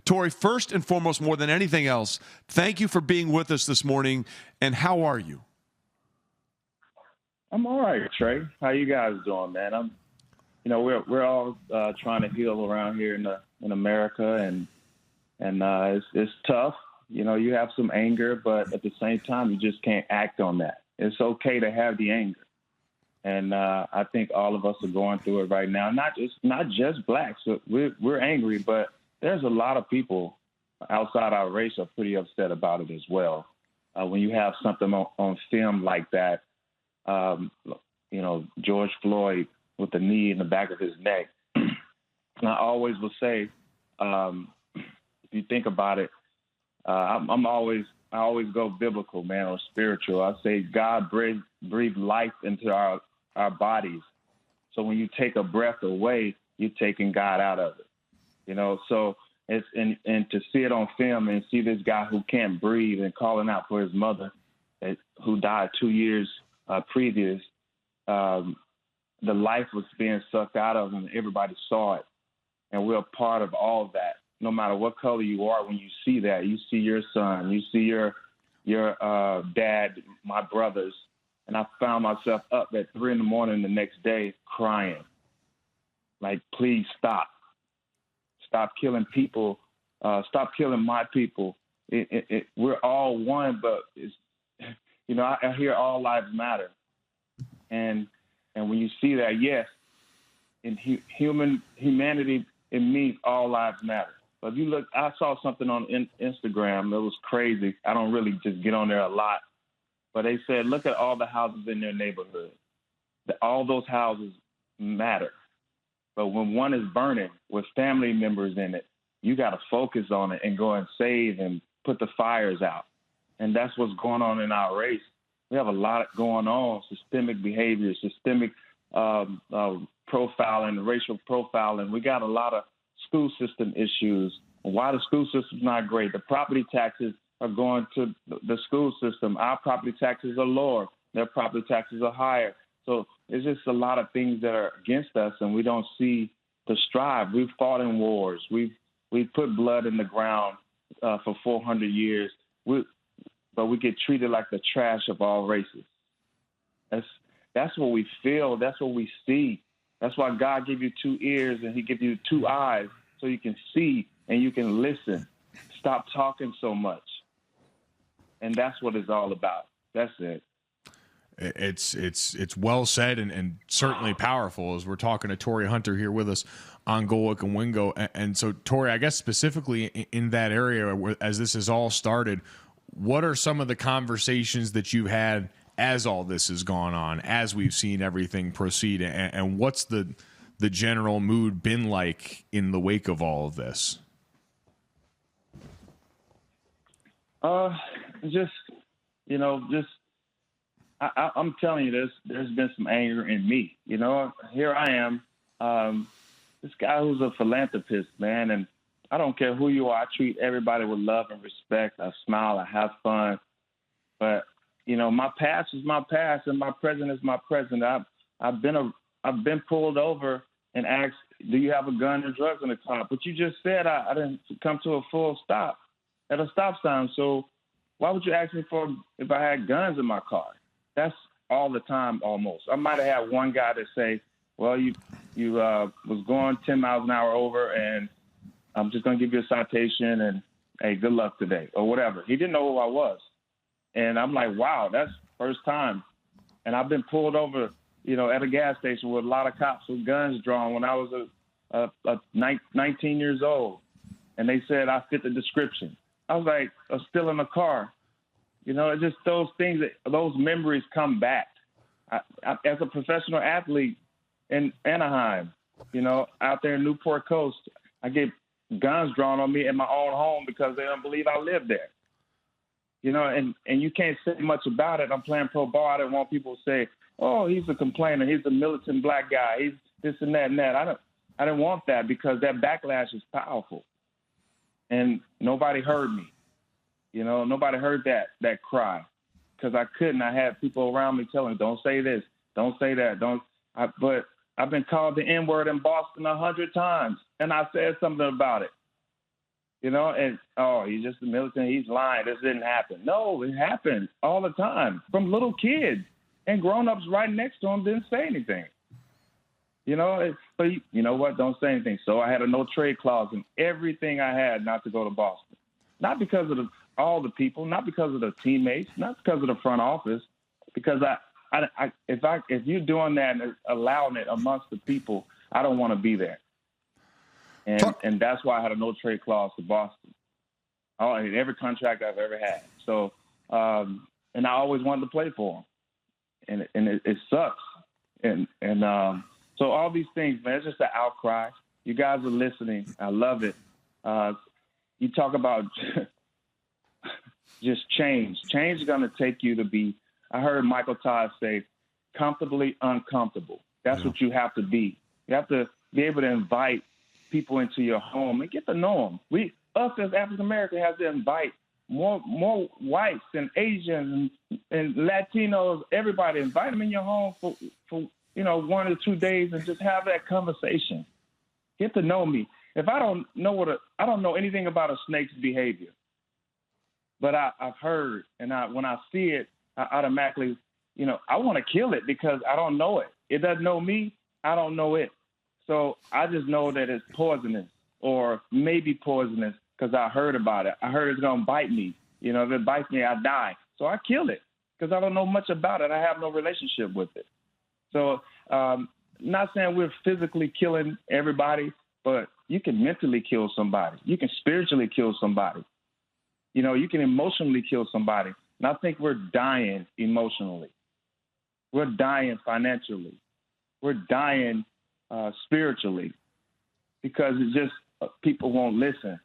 Torii, first and foremost, more than anything else, thank you for being with us this morning. And how are you? I'm all right, Trey. How you guys doing, man? We're all trying to heal around here in America, and it's tough. You have some anger, but at the same time, you just can't act on that. It's okay to have the anger, and I think all of us are going through it right now. Not just blacks. We're angry, but there's a lot of people outside our race are pretty upset about it as well. When you have something on film like that, George Floyd with the knee in the back of his neck. And I always will say, if you think about it, I always go biblical, man, or spiritual. I say God breathed life into our bodies. So when you take a breath away, you're taking God out of it. So it's and to see it on film and see this guy who can't breathe and calling out for his mother, who died 2 years previous, the life was being sucked out of him. Everybody saw it, and we're a part of all of that. No matter what color you are, when you see that, you see your son, you see your dad, my brothers, and I found myself up at 3 a.m. the next day crying, like, please stop killing people, stop killing my people. We're all one, but I hear all lives matter. And when you see that, yes, in humanity, it means all lives matter. But if you look, I saw something on Instagram that was crazy. I don't really just get on there a lot. But they said, look at all the houses in their neighborhood. All those houses matter. But when one is burning with family members in it, you got to focus on it and go and save and put the fires out. And that's what's going on in our race. We have a lot going on, systemic behavior, systemic profiling, racial profiling. We got a lot of school system issues. Why the school system's not great? The property taxes are going to the school system. Our property taxes are lower. Their property taxes are higher. So there's just a lot of things that are against us, and we don't see the strive. We've fought in wars. We've put blood in the ground for 400 years. But we get treated like the trash of all races. That's what we feel. That's what we see. That's why God gave you 2 ears and he gives you 2 eyes so you can see and you can listen. Stop talking so much. And that's what it's all about. That's it. It's well said and certainly powerful, as we're talking to Torii Hunter here with us on Golic and Wingo. And so, Torii, I guess specifically in that area where, as this has all started, what are some of the conversations that you've had as all this has gone on, as we've seen everything proceed, and what's the general mood been like in the wake of all of this? I'm telling you this, there's been some anger in me. Here I am, this guy who's a philanthropist, man, and I don't care who you are. I treat everybody with love and respect. I smile, I have fun. But, my past is my past and my present is my present. I've been pulled over and asked, do you have a gun and drugs in the car? But you just said I didn't come to a full stop at a stop sign. So why would you ask me if I had guns in my car? That's all the time almost. I might have had one guy that say, well, you was going 10 miles an hour over and I'm just going to give you a citation and, hey, good luck today or whatever. He didn't know who I was. And I'm like, wow, that's first time. And I've been pulled over, at a gas station with a lot of cops with guns drawn when I was 19 years old. And they said I fit the description. I was like, still in the car. It's just those things, those memories come back. I, as a professional athlete in Anaheim, out there in Newport Coast, I get guns drawn on me in my own home because they don't believe I live there. And you can't say much about it. I'm playing pro ball. I didn't want people to say, oh, he's a complainer. He's a militant black guy. He's this and that and that. I didn't want that because that backlash is powerful. And nobody heard me. Nobody heard that cry because I couldn't. I had people around me telling me, don't say this, don't say that, but I've been called the N-word in Boston 100 times, and I said something about it. You know, and, oh, he's just a militant, he's lying, this didn't happen. No, it happens all the time from little kids, and grown-ups right next to him didn't say anything. You know, but you know what? Don't say anything. So I had a no-trade clause in everything I had not to go to Boston. Not because of all the people, not because of the teammates, not because of the front office, because if you're doing that and allowing it amongst the people, I don't want to be there. And that's why I had a no-trade clause to Boston. In every contract I've ever had. So, and I always wanted to play for them. And it sucks. So all these things, man, it's just an outcry. You guys are listening. I love it. You talk about just change. Change is going to take you to be, I heard Michael Todd say, comfortably uncomfortable. That's what you have to be. You have to be able to invite people into your home and get to know them. Us as African Americans have to invite more whites and Asians and Latinos, everybody. Invite them in your home for 1 or 2 days and just have that conversation. Get to know me. If I don't know anything about a snake's behavior, but I've heard, and when I see it, I automatically, I want to kill it because I don't know it. It doesn't know me. I don't know it. So I just know that it's poisonous or maybe poisonous because I heard about it. I heard it's going to bite me. If it bites me, I die. So I kill it because I don't know much about it. I have no relationship with it. So not saying we're physically killing everybody, but you can mentally kill somebody. You can spiritually kill somebody. You can emotionally kill somebody. And I think we're dying emotionally. We're dying financially. We're dying spiritually because it's just people won't listen.